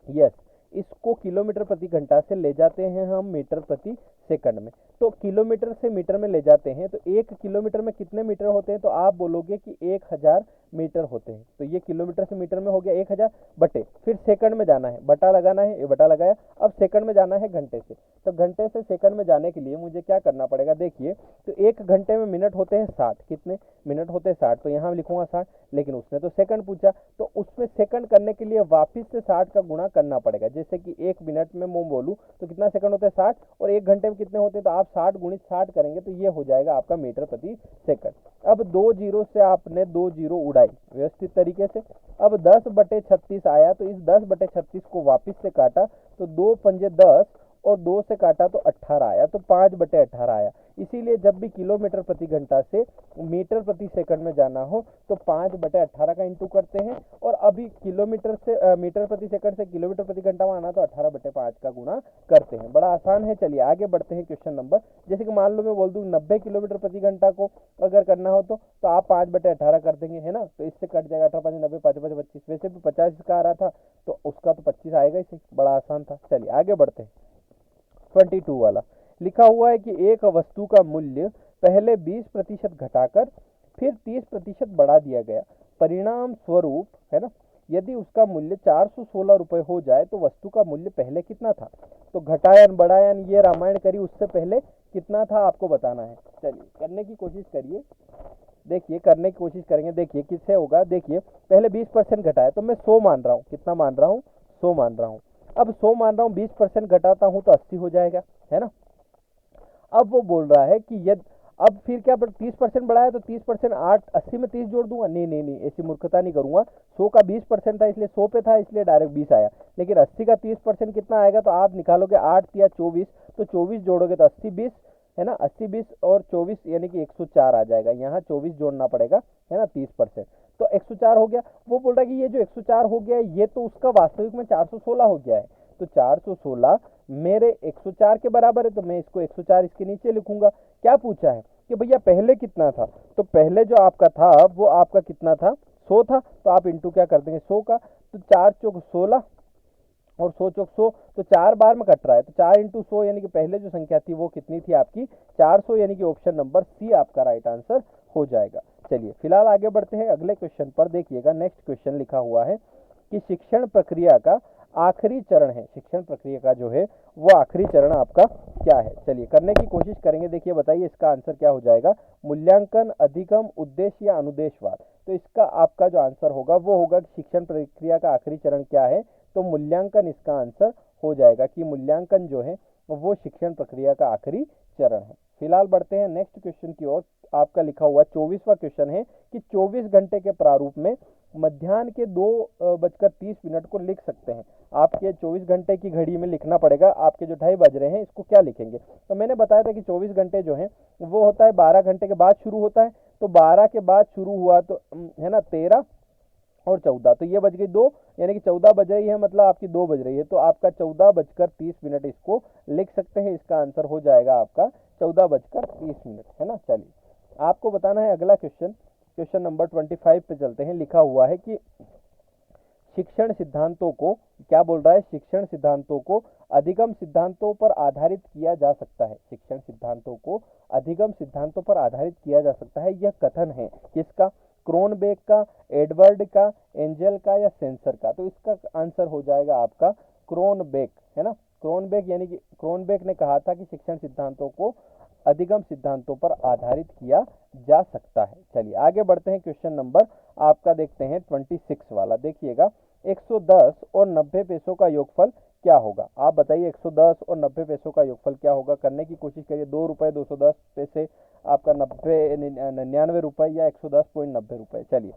यस, इसको किलोमीटर प्रति घंटा से ले जाते हैं हम मीटर प्रति सेकंड में। तो किलोमीटर से मीटर में ले जाते हैं, तो 1 किलोमीटर में कितने मीटर होते हैं, तो आप बोलोगे कि 1000 मीटर होते हैं। तो ये किलोमीटर से मीटर में हो गया 1000, बटे फिर सेकंड में जाना है, बटा लगाना है, ये बटा लगाया। अब सेकंड में जाना है घंटे से, तो घंटे से सेकंड में जाने के लिए मुझे क्या करना पड़ेगा, देखिए, तो 1 घंटे में मिनट होते हैं 60, कितने मिनट होते हैं 60, तो यहाँ लिखूंगा 60, लेकिन उसने तो सेकंड पूछा, तो उसमें सेकंड करने के लिए वापिस से 60 का गुणा करना पड़ेगा। जैसे कि 1 मिनट में मैं बोलूँ तो कितना सेकंड होता है 60, और 1 घंटे में कितने होते हैं, तो आप 60 गुणित 60 करेंगे तो ये हो जाएगा आपका मीटर प्रति सेकंड। अब 2 जीरो से आपने 2 जीरो उड़ाई व्यवस्थित तरीके से। अब 10/36 आया तो इस 10/36 को वापस से काटा तो 2 पंजे 10 और 2 से काटा तो 18 आया, तो 5/18 आया। इसीलिए जब भी किलोमीटर प्रति घंटा से मीटर प्रति सेकंड में जाना हो तो 5/18 का इंटू करते हैं, और अभी किलोमीटर से मीटर प्रति सेकंड से किलोमीटर प्रति घंटा में आना तो 18/5 का गुणा करते हैं। बड़ा आसान है। चलिए आगे बढ़ते हैं क्वेश्चन नंबर, जैसे कि मान लो मैं बोल दूं 90 किलोमीटर प्रति घंटा को अगर करना हो तो आप 5/18 कर देंगे, है ना, तो इससे कट जाएगा 18 5 90 5 5 25, वैसे भी 50 इसका आ रहा था तो उसका तो 25 आएगा इसे, बड़ा आसान था। चलिए आगे बढ़ते हैं। 22 वाला लिखा हुआ है कि एक वस्तु का मूल्य पहले 20% घटाकर फिर 30% बढ़ा दिया गया, परिणाम स्वरूप, है ना, यदि उसका मूल्य 416 रुपए हो जाए तो वस्तु का मूल्य पहले कितना था। तो घटायन बढ़ायन ये रामायण करी, उससे पहले कितना था आपको बताना है। चलिए करने की कोशिश करिए, देखिए करने की कोशिश करेंगे। देखिए किससे होगा, देखिए पहले 20% घटाया तो मैं 100 मान रहा हूँ, कितना मान रहा हूँ, 100 मान रहा हूँ। अब 100 मान रहा हूँ, 20% घटाता हूँ तो 80 हो जाएगा, है ना। अब वो बोल रहा है कि यदि अब फिर क्या 30% बढ़ाया तो 30% 8 80 में 30 जोड़ दूंगा, नहीं नहीं नहीं, ऐसी मूर्खता नहीं करूंगा। 100 का 20% था इसलिए 100 पे था इसलिए डायरेक्ट 20 आया, लेकिन 80 का 30% कितना आएगा, तो आप निकालोगे 8 या 24, तो 24 जोड़ोगे तो 80 20, है ना, 80 20 और 24 यानी कि 104 आ जाएगा। यहाँ 24 जोड़ना पड़ेगा, है ना, 30%, तो 104 हो गया। वो बोल रहा है कि ये जो 104 हो गया है ये तो उसका वास्तविक में 416 हो गया है, तो 416 मेरे 104 के बराबर है, तो मैं इसको 104 इसके नीचे लिखूंगा। क्या पूछा है कि भैया पहले कितना था, तो पहले जो आपका था वो आपका कितना था, 100 था, तो आप इंटू क्या कर देंगे 100 का, तो 4 चौक 16 और 100 चौक 100, तो 4 बार में कट रहा है, तो 4 इंटू 100 यानी कि पहले जो संख्या थी वो कितनी थी आपकी 400, यानी कि ऑप्शन नंबर सी आपका राइट आंसर हो जाएगा। चलिए फिलहाल आगे बढ़ते हैं अगले क्वेश्चन पर। देखिएगा नेक्स्ट क्वेश्चन लिखा हुआ है कि शिक्षण प्रक्रिया का आखिरी चरण है, शिक्षण प्रक्रिया का जो है वो आखिरी चरण आपका क्या है। चलिए करने की कोशिश करेंगे। देखिए बताइए इसका आंसर क्या हो जाएगा, मूल्यांकन, अधिगम, उद्देश्य या अनुदेशवाद। तो इसका आपका जो आंसर होगा वो होगा कि शिक्षण प्रक्रिया का आखिरी चरण क्या है, तो मूल्यांकन इसका आंसर हो जाएगा कि मूल्यांकन जो है वो शिक्षण प्रक्रिया का आखिरी चरण है। फिलहाल बढ़ते हैं नेक्स्ट क्वेश्चन की ओर। आपका लिखा हुआ 24वां क्वेश्चन है कि 24 घंटे के प्रारूप में मध्याह्न के 2:30 को लिख सकते हैं। आपके 24 घंटे की घड़ी में लिखना पड़ेगा, आपके जो 2:30 बज रहे हैं इसको क्या लिखेंगे। तो मैंने बताया था कि 24 घंटे जो है वो होता है 12 घंटे के बाद शुरू होता है, तो 12 के बाद शुरू हुआ तो है ना 13 और 14, तो ये बज गई 2, यानी कि 14 बज रही है, मतलब आपकी 2 बज रही है, तो आपका 14:30 इसको लिख सकते हैं। इसका आंसर हो जाएगा आपका 14:30, है ना। चलिए आपको बताना है अगला क्वेश्चन, क्वेश्चन नंबर 25 पे चलते हैं। लिखा हुआ है कि शिक्षण सिद्धांतों को, क्या बोल रहा है, शिक्षण सिद्धांतों को अधिगम सिद्धांतों पर आधारित किया जा सकता है। शिक्षण सिद्धांतों को अधिगम सिद्धांतों पर आधारित किया जा सकता है, यह कथन है किसका, क्रोनबेक का, एडवर्ड का, एंजल का या सेंसर का। तो इसका आंसर हो जाएगा आपका क्रोनबेक, है ना। क्रोनबेक यानी कि क्रोनबेक ने कहा था कि शिक्षण सिद्धांतों को अधिगम सिद्धांतों पर आधारित किया जा सकता है। चलिए आगे बढ़ते हैं। क्वेश्चन नंबर आपका देखते हैं 26 वाला। देखिएगा 110 और 90 पैसों का योगफल क्या होगा। आप बताइए 110 और 90 पैसों का योगफल क्या होगा, करने की कोशिश करिए। 2 रुपये 210 पैसे, आपका 99 रुपये या 110.90 रुपये। चलिए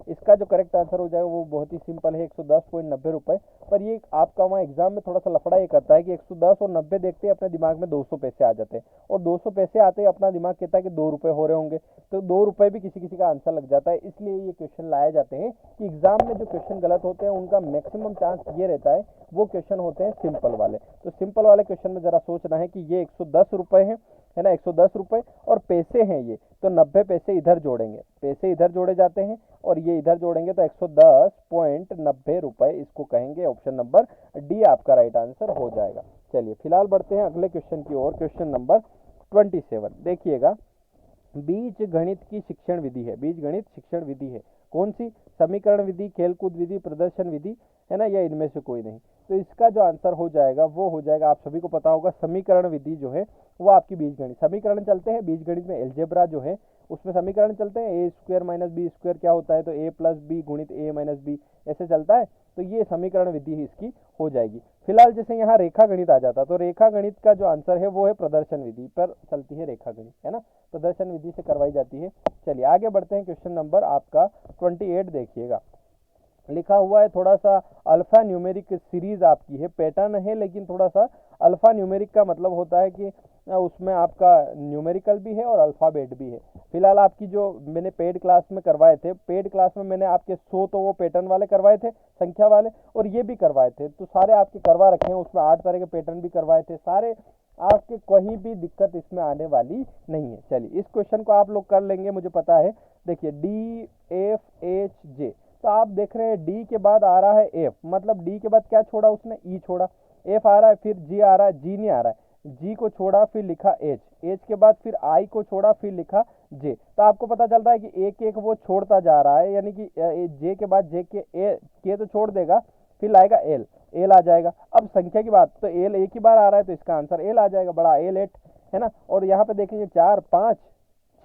इसका जो करेक्ट आंसर हो जाएगा वो बहुत ही सिंपल है, 110.90 रुपये। पर ये आपका वहाँ एग्जाम में थोड़ा सा लफड़ा ये करता है कि 110 और 90 देखते ही अपने दिमाग में 200 पैसे आ जाते हैं, और 200 पैसे आते ही अपना दिमाग कहता है कि 2 रुपये हो रहे होंगे, तो 2 रुपये भी किसी किसी का आंसर लग जाता है। इसलिए ये क्वेश्चन लाए जाते हैं कि एग्जाम में जो क्वेश्चन गलत होते हैं उनका मैक्सिमम चांस ये रहता है वो क्वेश्चन होते हैं सिंपल वाले। तो सिंपल वाले क्वेश्चन में जरा सोचना है कि ये 110 रुपये है ना, 110 रुपये और पैसे हैं ये, तो 90 पैसे इधर जोड़ेंगे, पैसे इधर जोड़े जाते हैं और ये इधर जोड़ेंगे, तो 110.90 रुपये इसको कहेंगे। ऑप्शन नंबर डी आपका राइट आंसर हो जाएगा। चलिए फिलहाल बढ़ते हैं अगले क्वेश्चन की ओर। क्वेश्चन नंबर 27 देखिएगा, बीज गणित की शिक्षण विधि है, बीज गणित शिक्षण विधि है, कौन सी, समीकरण विधि, खेलकूद विधि, प्रदर्शन विधि, है ना, या इनमें से कोई नहीं। तो इसका जो आंसर हो जाएगा वो हो जाएगा, आप सभी को पता होगा, समीकरण विधि जो है वो आपकी बीजगणित समीकरण चलते हैं। बीजगणित में एलजेब्रा जो है उसमें समीकरण चलते हैं, ए स्क्वायर माइनस बी स्क्वायर क्या होता है, तो ए प्लस बी गुणित ए माइनस बी, ऐसे चलता है। तो ये समीकरण विधि इसकी हो जाएगी। फिलहाल जैसे यहाँ रेखा गणित आ जाता, तो रेखा गणित का जो आंसर है वो है प्रदर्शन विधि पर चलती है रेखा गणित, है ना, प्रदर्शन विधि से करवाई जाती है। चलिए आगे बढ़ते हैं, क्वेश्चन नंबर आपका 28 देखिएगा। लिखा हुआ है थोड़ा सा अल्फा न्यूमेरिक सीरीज आपकी है, पैटर्न है लेकिन थोड़ा सा अल्फा न्यूमेरिक का मतलब होता है कि उसमें आपका न्यूमेरिकल भी है और अल्फ़ाबेट भी है। फिलहाल आपकी जो मैंने पेड क्लास में करवाए थे, पेड क्लास में मैंने आपके 100 तो वो पैटर्न वाले करवाए थे, संख्या वाले, और ये भी करवाए थे, तो सारे आपके करवा रखे हैं। उसमें 8 तरह के पैटर्न भी करवाए थे, सारे आपके कहीं भी दिक्कत इसमें आने वाली नहीं है। चलिए इस क्वेश्चन को आप लोग कर लेंगे, मुझे पता है। देखिए डी एफ एच जे, तो आप देख रहे हैं डी के बाद आ रहा है एफ, मतलब डी के बाद क्या छोड़ा उसने, ई छोड़ा, एफ आ रहा है, फिर जी आ रहा है, जी नहीं आ रहा है, जी को छोड़ा, फिर लिखा एच, एच के बाद फिर आई को छोड़ा, फिर लिखा जे। तो आपको पता चल रहा है कि एक एक वो छोड़ता जा रहा है, यानी कि जे के बाद जे के तो छोड़ देगा, फिर लाएगा एल, एल आ जाएगा। अब संख्या की बात, तो एल एक ही बार आ रहा है तो इसका आंसर एल आ जाएगा, बड़ा एल 8, है ना। और यहाँ पे देखेंगे 4 5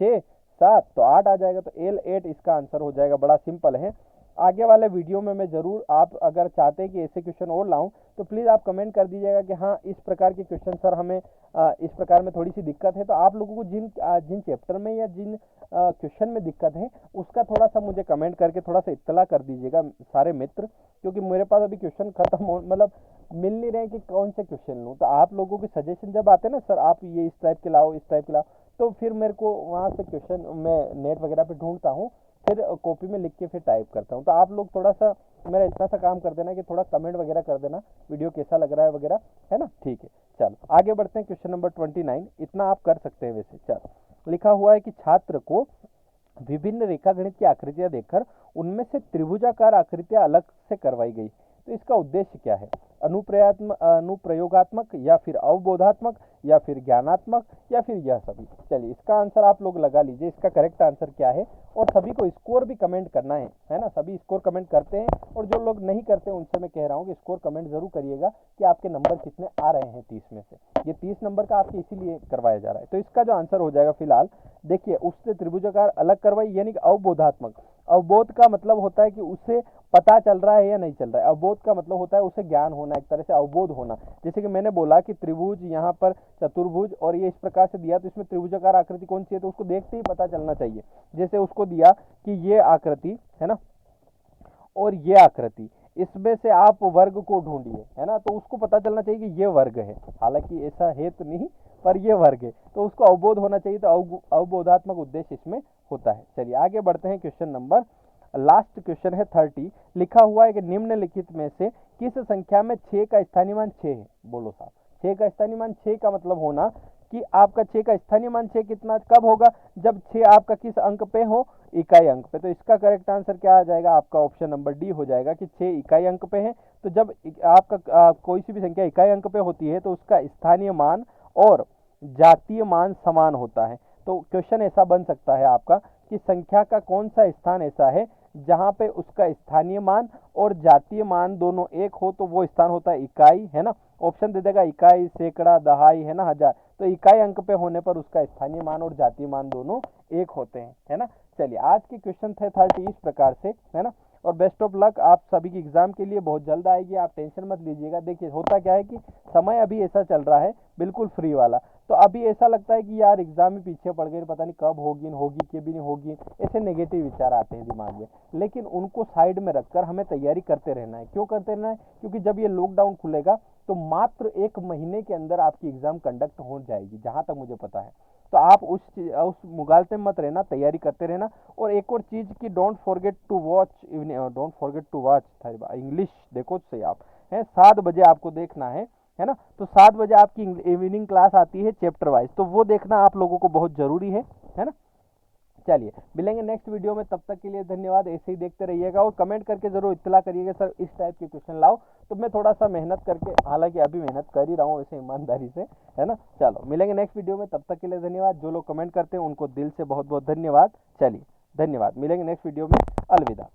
6 7 तो 8 आ जाएगा, तो एल 8 इसका आंसर हो जाएगा, बड़ा सिंपल है। आगे वाले वीडियो में मैं ज़रूर, आप अगर चाहते हैं कि ऐसे क्वेश्चन और लाऊं तो प्लीज़ आप कमेंट कर दीजिएगा कि हाँ इस प्रकार के क्वेश्चन सर हमें इस प्रकार में थोड़ी सी दिक्कत है। तो आप लोगों को जिन चैप्टर में या जिन क्वेश्चन में दिक्कत है उसका थोड़ा सा मुझे कमेंट करके थोड़ा सा इत्तला कर दीजिएगा सारे मित्र, क्योंकि मेरे पास अभी क्वेश्चन खत्म हो, मतलब मिल नहीं रहे कि कौन से क्वेश्चन लूँ। तो आप लोगों के सजेशन जब आते हैं ना, सर आप ये इस टाइप के लाओ, इस टाइप के लाओ, तो फिर मेरे को वहाँ से क्वेश्चन मैं नेट वगैरह पे ढूंढता हूँ, फिर कॉपी में लिख के फिर टाइप करता हूँ। तो आप लोग थोड़ा सा मेरा इतना सा काम कर देना कि थोड़ा कमेंट वगैरह कर देना, वीडियो कैसा लग रहा है वगैरह, है ना। ठीक है, चलो आगे बढ़ते हैं, क्वेश्चन नंबर 29, इतना आप कर सकते हैं वैसे। चलो लिखा हुआ है कि छात्र को विभिन्न रेखागणित की आकृतियां देखकर उनमें से त्रिभुजाकार आकृतियां अलग से करवाई गई, तो इसका उद्देश्य क्या है, अनुप्रयोगात्मक या फिर अवबोधात्मक या फिर ज्ञानात्मक या फिर यह सभी। चलिए इसका आंसर आप लोग लगा लीजिए, इसका करेक्ट आंसर क्या है, और सभी को स्कोर भी कमेंट करना है ना, सभी स्कोर कमेंट करते हैं, और जो लोग नहीं करते उनसे मैं कह रहा हूँ कि स्कोर कमेंट जरूर करिएगा कि आपके नंबर कितने आ रहे हैं 30 में से। ये 30 नंबर का आपके इसीलिए करवाया जा रहा है। तो इसका जो आंसर हो जाएगा, फिलहाल देखिए, उससे त्रिभुजाकार अलग करवाई, यानी कि अवबोधात्मक। अवबोध का मतलब होता है कि उसे पता चल रहा है या नहीं चल रहा है, अवबोध का मतलब होता है उसे ज्ञान होना, एक तरह से अवबोध होना। जैसे कि मैंने बोला कि त्रिभुज, यहाँ पर चतुर्भुज, और ये इस प्रकार से दिया, तो इसमें त्रिभुजाकार आकृति कौन सी है, तो उसको देखते ही पता चलना चाहिए। जैसे उसको दिया कि ये आकृति है ना, और ये आकृति, इसमें से आप वर्ग को ढूंढिए, है ना, तो उसको पता चलना चाहिए कि ये वर्ग है, हालांकि ऐसा है तो नहीं, पर ये वर्ग है, तो उसको अवबोध होना चाहिए। तो अवबोधात्मक उद्देश्य इसमें होता है। चलिए आगे बढ़ते हैं, क्वेश्चन नंबर लास्ट क्वेश्चन है 30। लिखा हुआ है कि निम्नलिखित में से किस संख्या में 6 का स्थानीय मान 6 है, बोलो साहब। 6 का स्थानीय मान 6 का मतलब होना कि आपका 6 का स्थानीय मान 6 कितना कब होगा, जब 6 आपका किस अंक पे हो, इकाई अंक पे। तो इसका करेक्ट आंसर क्या आ जाएगा, आपका ऑप्शन नंबर डी हो जाएगा कि 6 इकाई अंक पे है। तो जब आपका कोई सी भी संख्या इकाई अंक पे होती है तो उसका स्थानीय मान और जातीय मान समान होता है। तो क्वेश्चन ऐसा बन सकता है आपका कि संख्या का कौन सा स्थान ऐसा है जहां पे उसका स्थानीय मान और जातीय मान दोनों एक हो, तो वो स्थान होता है इकाई, है ना। ऑप्शन दे देगा इकाई, सैकड़ा, दहाई, है ना, हजार। तो इकाई अंक पे होने पर उसका स्थानीय मान और जातीय मान दोनों एक होते हैं, है ना। चलिए आज की क्वेश्चन थे 30 इस प्रकार से, है ना। और बेस्ट ऑफ लक आप सभी की एग्जाम के लिए, बहुत जल्द आएगी, आप टेंशन मत लीजिएगा। देखिए होता क्या है कि समय अभी ऐसा चल रहा है बिल्कुल फ्री वाला, तो अभी ऐसा लगता है कि यार एग्जाम ही पीछे पड़ गई, पता नहीं कब होगी होगी कि भी नहीं होगी, ऐसे नेगेटिव विचार आते हैं दिमाग में। लेकिन उनको साइड में रखकर हमें तैयारी करते रहना है। क्यों करते रहना है, क्योंकि जब ये लॉकडाउन खुलेगा तो मात्र 1 महीने के अंदर आपकी एग्जाम कंडक्ट हो जाएगी, जहां तक मुझे पता है। तो आप उस मुगालते में मत रहना, तैयारी करते रहना। और एक और चीज की don't forget to watch English, देखो सही आप है 7 बजे आपको देखना है ना। तो 7 बजे आपकी इवनिंग क्लास आती है चैप्टर वाइज, तो वो देखना आप लोगों को बहुत जरूरी है ना। चलिए मिलेंगे नेक्स्ट वीडियो में, तब तक के लिए धन्यवाद। ऐसे ही देखते रहिएगा और कमेंट करके जरूर इत्तला करिएगा सर इस टाइप के क्वेश्चन लाओ, तो मैं थोड़ा सा मेहनत करके, हालांकि अभी मेहनत कर ही रहा हूँ ऐसे ईमानदारी से, है ना। चलो मिलेंगे नेक्स्ट वीडियो में, तब तक के लिए धन्यवाद। जो लोग कमेंट करते हैं उनको दिल से बहुत बहुत धन्यवाद। चलिए धन्यवाद, मिलेंगे नेक्स्ट वीडियो में, अलविदा।